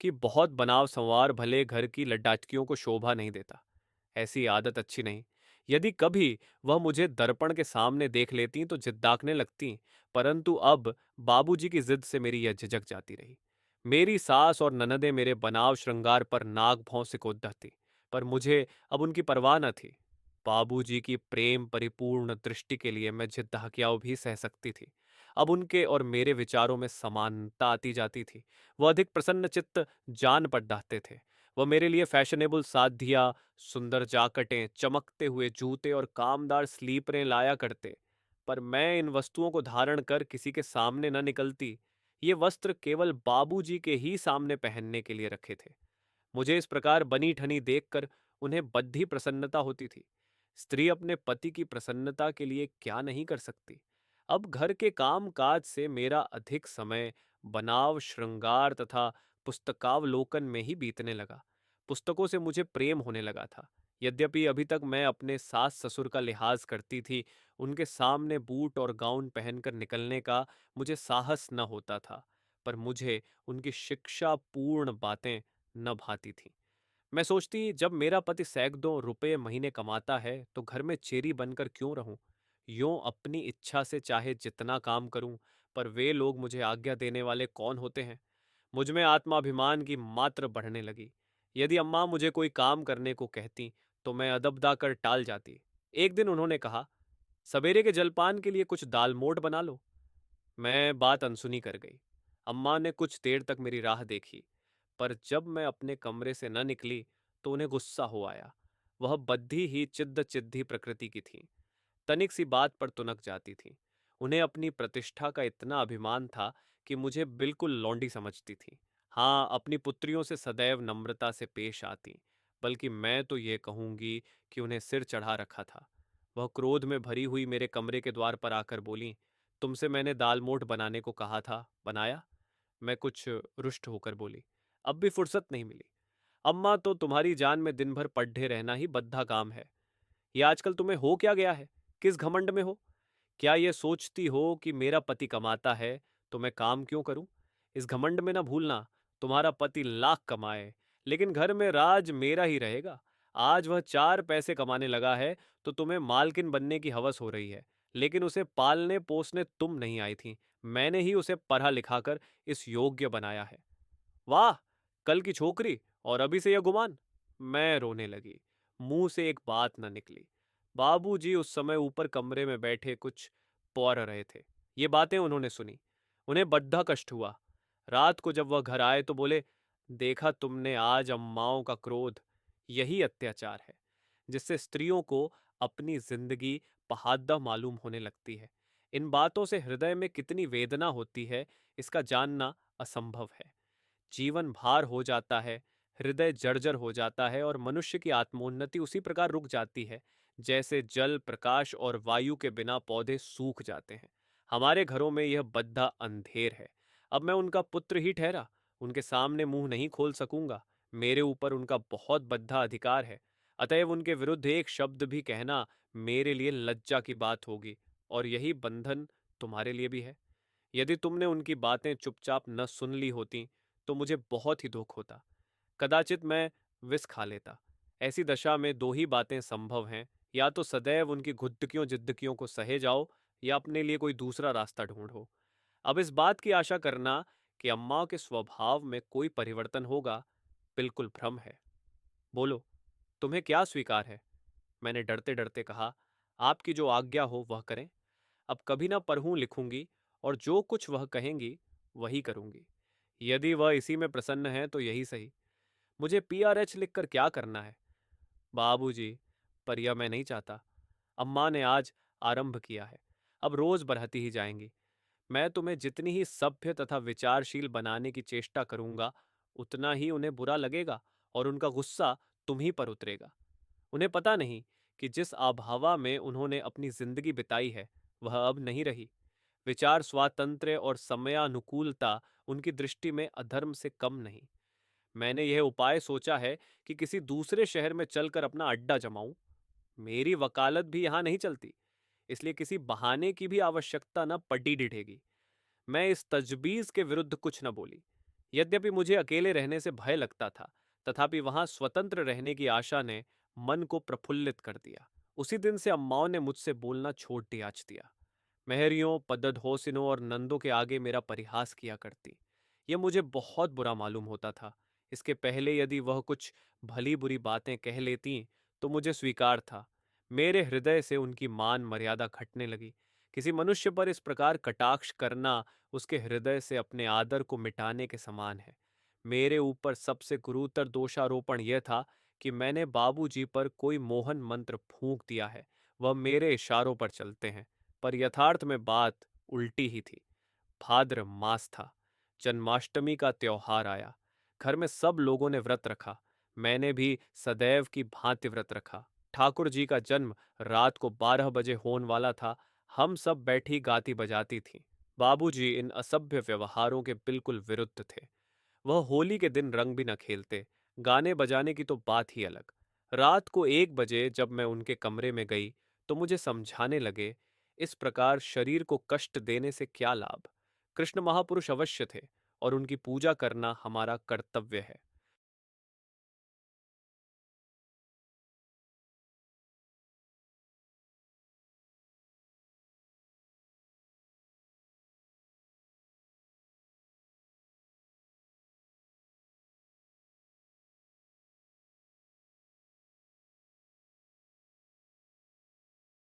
कि बहुत बनाव संवार भले घर की लड्डाचकियों को शोभा नहीं देता। ऐसी आदत अच्छी नहीं। यदि कभी वह मुझे दर्पण के सामने देख लेती तो जिद्दाकने लगती, परंतु अब बाबूजी की जिद से मेरी यह झिझक जाती रही। मेरी सास और ननदें मेरे बनाव श्रृंगार पर नाक भौं सिकोड़ती, पर मुझे अब उनकी परवाह न थी। बाबूजी की प्रेम परिपूर्ण दृष्टि के लिए मैं जिद्दहकियाव भी सह सकती थी। अब उनके और मेरे विचारों में समानता आती जाती थी। वह अधिक प्रसन्न चित्त जान पड़ते थे। वह मेरे लिए फैशनेबल सादियाँ, सुंदर जाकटें, चमकते हुए जूते और कामदार स्लीपरें लाया करते। पर मैं इन वस्तुओं को धारण कर किसी के सामने न निकलती। ये वस्त्र केवल बाबूजी के ही सामने पहनने के लिए रखे थे। मुझे इस प्रकार बनी ठनी देखकर उन्हें बद्धी प्रसन्नता होती थी। स्त्री अपने पति की प्रसन्नता के लिए क्या नहीं कर सकती। अब घर के काम काज से मेरा अधिक समय बनाव श्रृंगार तथा पुस्तकावलोकन में ही बीतने लगा। पुस्तकों से मुझे प्रेम होने लगा था। यद्यपि अभी तक मैं अपने सास ससुर का लिहाज करती थी, उनके सामने बूट और गाउन पहनकर निकलने का मुझे साहस न होता था, पर मुझे उनकी शिक्षा पूर्ण बातें न भाती थीं। मैं सोचती, जब मेरा पति सैकड़ों रुपए महीने कमाता है तो घर में चेरी बनकर क्यों रहूं? यूं अपनी इच्छा से चाहे जितना काम करूं, पर वे लोग मुझे आज्ञा देने वाले कौन होते हैं? मुझ में आत्माभिमान की मात्र बढ़ने लगी। यदि अम्मा मुझे कोई काम करने को कहती तो मैं अदबदा कर टाल जाती। एक दिन उन्होंने कहा, सवेरे के जलपान के लिए कुछ दाल मोठ बना लो। मैं बात अनसुनी कर गई। अम्मा ने कुछ देर तक मेरी राह देखी, पर जब मैं अपने कमरे से न निकली तो उन्हें गुस्सा हो आया। वह बद्धी ही चिद्ध चिद्धी प्रकृति की थी, तनिक सी बात पर तुनक जाती थी। उन्हें अपनी प्रतिष्ठा का इतना अभिमान था कि मुझे बिल्कुल लौंडी समझती थी। हाँ, अपनी पुत्रियों से सदैव नम्रता से पेश आती, बल्कि मैं तो ये कहूंगी कि उन्हें सिर चढ़ा रखा था। वह क्रोध में भरी हुई मेरे कमरे के द्वार पर आकर बोली, तुमसे मैंने दाल मोठ बनाने को कहा था, बनाया? मैं कुछ रुष्ट होकर बोली, अब भी फुर्सत नहीं मिली। अम्मा, तो तुम्हारी जान में दिन भर पड्ढे रहना ही बद्धा काम है। ये आजकल तुम्हें हो क्या गया है? किस घमंड में हो? क्या ये सोचती हो कि मेरा पति कमाता है तो मैं काम क्यों करूं? इस घमंड में ना भूलना, तुम्हारा पति लाख कमाए, लेकिन घर में राज मेरा ही रहेगा। आज वह 4 पैसे कमाने लगा है तो तुम्हें मालकिन बनने की हवस हो रही है, लेकिन उसे पालने पोसने तुम नहीं आई थी। मैंने ही उसे पढ़ा लिखाकर इस योग्य बनाया है। वाह! कल की छोकरी और अभी से यह गुमान। मैं रोने लगी। मुंह से एक बात न निकली। बाबूजी उस समय ऊपर कमरे में बैठे कुछ पौर रहे थे। ये बातें उन्होंने सुनी। उन्हें बड्ढा कष्ट हुआ। रात को जब वह घर आए तो बोले, देखा तुमने आज अम्माओं का क्रोध। यही अत्याचार है जिससे स्त्रियों को अपनी जिंदगी पहाद्दा मालूम होने लगती है। इन बातों से हृदय में कितनी वेदना होती है, इसका जानना असंभव है। जीवन भार हो जाता है, हृदय जर्जर हो जाता है और मनुष्य की आत्मोन्नति उसी प्रकार रुक जाती है जैसे जल, प्रकाश और वायु के बिना पौधे सूख जाते हैं। हमारे घरों में यह बद्धा अंधेर है। अब मैं उनका पुत्र ही ठहरा, उनके सामने मुंह नहीं खोल सकूंगा। मेरे ऊपर उनका बहुत बद्धा अधिकार है। अतएव उनके विरुद्ध एक शब्द भी कहना मेरे लिए लज्जा की बात होगी, और यही बंधन तुम्हारे लिए भी है। यदि तुमने उनकी बातें चुपचाप न सुन ली होती तो मुझे बहुत ही दुख होता। कदाचित मैं विष खा लेता। ऐसी दशा में दो ही बातें संभव हैं, या तो सदैव उनकी घुद्दकियों जिद्दकियों को सहे जाओ, या अपने लिए कोई दूसरा रास्ता ढूंढो। अब इस बात की आशा करना कि अम्मा के स्वभाव में कोई परिवर्तन होगा, बिल्कुल भ्रम है। बोलो, तुम्हें क्या स्वीकार है? मैंने डरते डरते कहा, आपकी जो आज्ञा हो वह करें। अब कभी ना पढ़ूं लिखूंगी, और जो कुछ वह कहेंगी वही करूंगी। यदि वह इसी में प्रसन्न है तो यही सही। मुझे पीआरएच लिखकर क्या करना है? बाबूजी, पर यह मैं नहीं चाहता। अम्मा ने आज आरंभ किया है, अब रोज बढ़ती ही जाएंगी। मैं तुम्हें जितनी ही सभ्य तथा विचारशील बनाने की चेष्टा करूंगा, उतना ही उन्हें बुरा लगेगा और उनका गुस्सा तुम ही पर उतरेगा। उन्हें पता नहीं कि जिस आभावा में उन्होंने अपनी जिंदगी बिताई है वह अब नहीं रही। विचार स्वातंत्र्य और समयानुकूलता उनकी दृष्टि में अधर्म से कम नहीं। मैंने यह उपाय सोचा है कि किसी दूसरे शहर में चलकर अपना अड्डा जमाऊं। मेरी वकालत भी यहां नहीं चलती, इसलिए किसी बहाने की भी आवश्यकता न पड़ी डिठेगी। मैं इस तजबीज के विरुद्ध कुछ न बोली। यद्यपि मुझे अकेले रहने से भय लगता था, तथापि वहां स्वतंत्र रहने की आशा ने मन को प्रफुल्लित कर दिया। उसी दिन से अम्माओं ने मुझसे बोलना छोड़ दिया। मेहरियों, पद्ददहोसिनों और नंदों के आगे मेरा परिहास किया करती। यह मुझे बहुत बुरा मालूम होता था। इसके पहले यदि वह कुछ भली बुरी बातें कह लेती तो मुझे स्वीकार था। मेरे हृदय से उनकी मान मर्यादा घटने लगी। किसी मनुष्य पर इस प्रकार कटाक्ष करना उसके हृदय से अपने आदर को मिटाने के समान है। मेरे ऊपर सबसे गुरुतर दोषारोपण यह था कि मैंने बाबूजी पर कोई मोहन मंत्र फूंक दिया है। वह मेरे इशारों पर चलते हैं। पर यथार्थ में बात उल्टी ही थी। भाद्र मास था। जन्माष्टमी का त्योहार आया। घर में सब लोगों ने व्रत रखा। मैंने भी सदैव की भांति व्रत रखा। ठाकुर जी का जन्म रात को 12 बजे होने वाला था। हम सब बैठी गाती बजाती थीं। बाबूजी इन असभ्य व्यवहारों के बिल्कुल विरुद्ध थे। वह होली के दिन रंग भी न खेलते। गाने बजाने की तो बात ही अलग। रात को 1 बजे जब मैं उनके कमरे में गई तो मुझे समझाने लगे, इस प्रकार शरीर को कष्ट देने से क्या लाभ। कृष्ण महापुरुष अवश्य थे और उनकी पूजा करना हमारा कर्तव्य है।